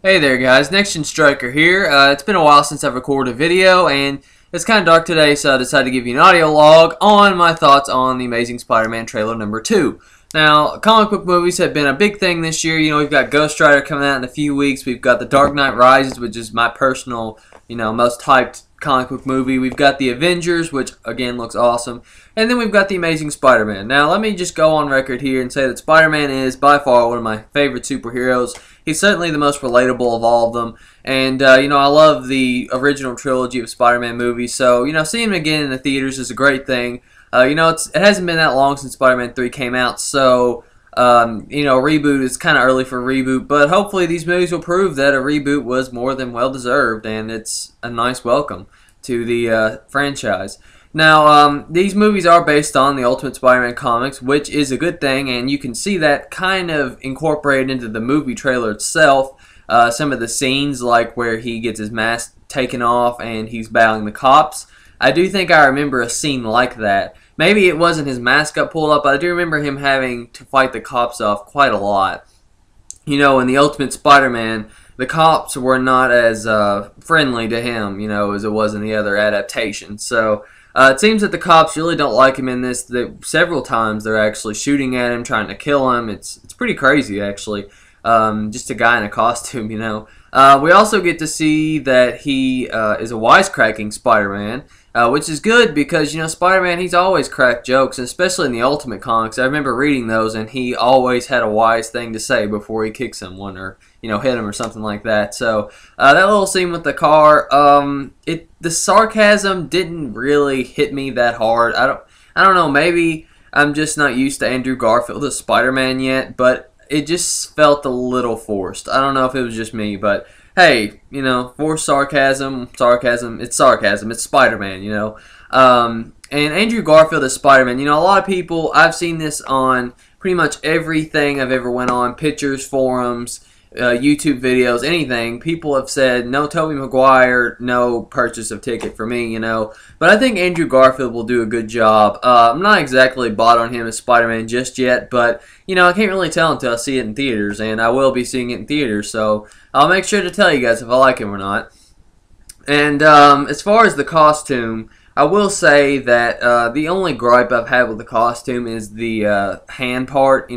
Hey there guys, Next Gen Striker here. It's been a while since I've recorded a video and it's kind of dark today, so I decided to give you an audio log on my thoughts on the Amazing Spider-Man trailer number 2. Now, comic book movies have been a big thing this year. You know, we've got Ghost Rider coming out in a few weeks. We've got The Dark Knight Rises, which is my personal, most hyped comic book movie. We've got The Avengers, which again looks awesome. And then we've got The Amazing Spider-Man. Now, let me just go on record here and say that Spider-Man is by far one of my favorite superheroes. He's certainly the most relatable of all of them. And, I love the original trilogy of Spider-Man movies. So, seeing him again in the theaters is a great thing. It hasn't been that long since Spider-Man 3 came out. So, Reboot is kind of early for a reboot. But hopefully these movies will prove that a reboot was more than well-deserved. And it's a nice welcome to the franchise. Now, these movies are based on the Ultimate Spider-Man comics, which is a good thing, and you can see that kind of incorporated into the movie trailer itself. Some of the scenes, like where he gets his mask taken off and he's battling the cops. I do think I remember a scene like that. Maybe it wasn't his mask got pulled up, but I do remember him having to fight the cops off quite a lot. In the Ultimate Spider-Man, the cops were not as friendly to him, as it was in the other adaptations. So, it seems that the cops really don't like him in this. Several times they're actually shooting at him, trying to kill him. It's pretty crazy, actually. Just a guy in a costume, We also get to see that he is a wisecracking Spider-Man, which is good because, Spider-Man, he's always cracked jokes, especially in the Ultimate comics. I remember reading those, and he always had a wise thing to say before he kicked someone or, hit him or something like that. So, that little scene with the car, the sarcasm didn't really hit me that hard. I don't know, maybe I'm just not used to Andrew Garfield as Spider-Man yet, but it just felt a little forced. I don't know if it was just me, but hey, forced sarcasm, it's sarcasm, it's Spider-Man, and Andrew Garfield as Spider-Man, a lot of people, I've seen this on pretty much everything I've ever went on, pictures, forums, YouTube videos, anything. People have said, no Tobey Maguire, no purchase of ticket for me, But I think Andrew Garfield will do a good job. I'm not exactly bought on him as Spider-Man just yet, but, I can't really tell until I see it in theaters, and I will be seeing it in theaters, so I'll make sure to tell you guys if I like him or not. And as far as the costume, I will say that the only gripe I've had with the costume is the hand part,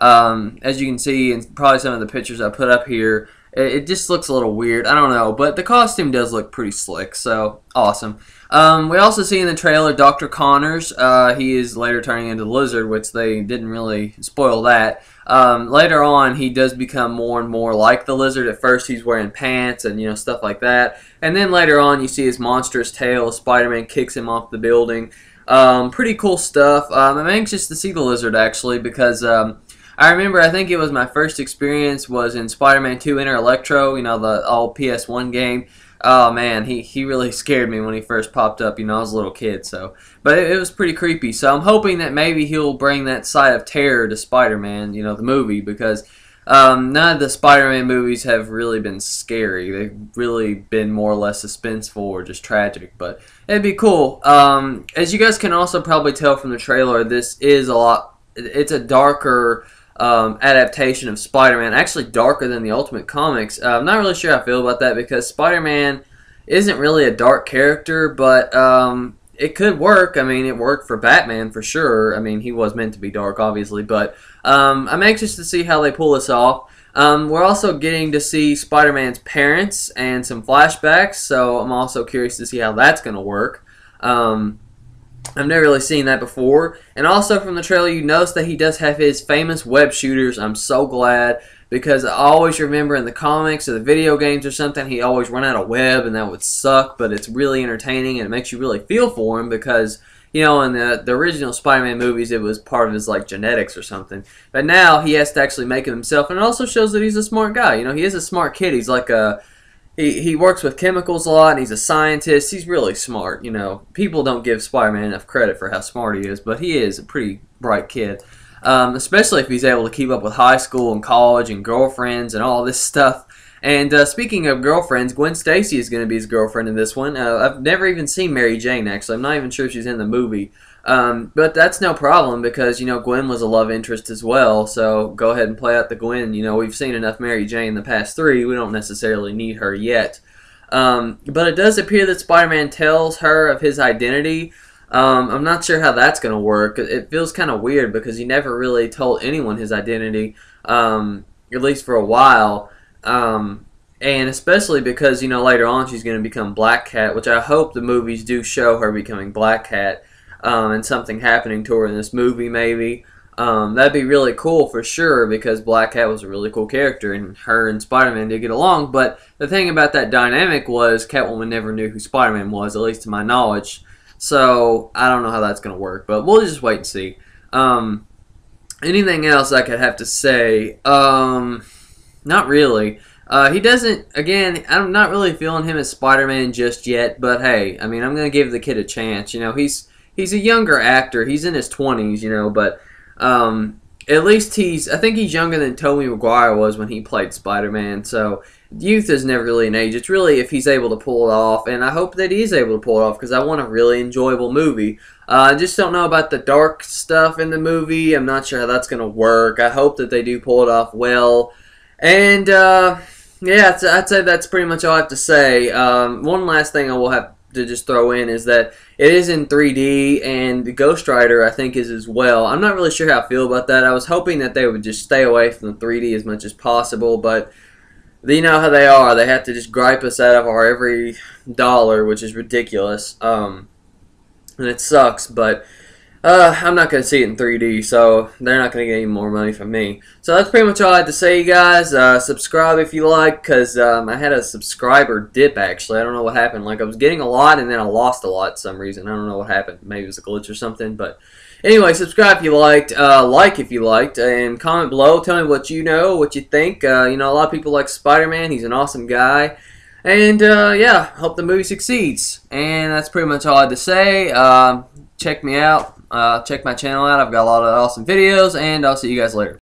as you can see in probably some of the pictures I put up here, it just looks a little weird. I don't know, but the costume does look pretty slick, so awesome. We also see in the trailer Dr. Connors. He is later turning into the Lizard, which they didn't really spoil that. Later on, he does become more and more like the Lizard. At first, he's wearing pants and stuff like that. And then later on, you see his monstrous tail. Spider-Man kicks him off the building. Pretty cool stuff. I'm anxious to see the Lizard, actually, because I remember, I think it was my first experience was in Spider-Man 2 Enter Electro, the old PS1 game. Oh man, he really scared me when he first popped up, I was a little kid, so. But it was pretty creepy, so I'm hoping that maybe he'll bring that side of terror to Spider-Man, the movie, because none of the Spider-Man movies have really been scary. They've really been more or less suspenseful or just tragic, but it'd be cool. As you guys can also probably tell from the trailer, this is it's a darker adaptation of Spider-Man, actually darker than the Ultimate comics. I'm not really sure how I feel about that because Spider-Man isn't really a dark character, but it could work. I mean, it worked for Batman for sure. I mean, he was meant to be dark, obviously, but I'm anxious to see how they pull this off. We're also getting to see Spider-Man's parents and some flashbacks, so I'm also curious to see how that's going to work. I've never really seen that before. And also from the trailer, you notice that he does have his famous web shooters. I'm so glad because I always remember in the comics or the video games or something, he always run out of web and that would suck, but it's really entertaining and it makes you really feel for him because, in the original Spider-Man movies, it was part of his, genetics or something. But now he has to actually make it himself, and it also shows that he's a smart guy. He is a smart kid. He's like a... He works with chemicals a lot, and he's a scientist. He's really smart, People don't give Spider-Man enough credit for how smart he is, but he is a pretty bright kid. Especially if he's able to keep up with high school and college and girlfriends and all this stuff. And speaking of girlfriends, Gwen Stacy is going to be his girlfriend in this one. I've never even seen Mary Jane, actually. I'm not even sure if she's in the movie. But that's no problem because, Gwen was a love interest as well. So go ahead and play out the Gwen. We've seen enough Mary Jane in the past 3. We don't necessarily need her yet. But it does appear that Spider-Man tells her of his identity. I'm not sure how that's going to work. It feels kind of weird because he never really told anyone his identity, at least for a while. And especially because, later on she's going to become Black Cat, which I hope the movies do show her becoming Black Cat, and something happening to her in this movie maybe. That'd be really cool for sure because Black Cat was a really cool character and her and Spider-Man did get along. But the thing about that dynamic was Catwoman never knew who Spider-Man was, at least to my knowledge. So I don't know how that's going to work, but we'll just wait and see. Anything else I could have to say? Not really. He doesn't, again, I'm not really feeling him as Spider-Man just yet, but hey, I mean, I'm going to give the kid a chance. He's a younger actor. He's in his 20s, but at least I think he's younger than Tobey Maguire was when he played Spider-Man, so youth is never really an age. It's really if he's able to pull it off, and I hope that he's able to pull it off because I want a really enjoyable movie. I just don't know about the dark stuff in the movie. I'm not sure how that's going to work. I hope that they do pull it off well. And, yeah, I'd say that's pretty much all I have to say. One last thing I will have to just throw in is that it is in 3D, and Ghost Rider, I think, is as well. I'm not really sure how I feel about that. I was hoping that they would just stay away from the 3D as much as possible, but you know how they are. They have to just gripe us out of our every dollar, which is ridiculous. And it sucks, but I'm not going to see it in 3D, so they're not going to get any more money from me. So that's pretty much all I had to say, you guys. Subscribe if you like, because I had a subscriber dip, actually. I don't know what happened. Like, I was getting a lot, and then I lost a lot for some reason. I don't know what happened. Maybe it was a glitch or something, but anyway, subscribe if you liked, like if you liked, and comment below. Tell me what you know, what you think. A lot of people like Spider-Man. He's an awesome guy. And, yeah, hope the movie succeeds. And that's pretty much all I had to say. Check me out. Check my channel out. I've got a lot of awesome videos, and I'll see you guys later.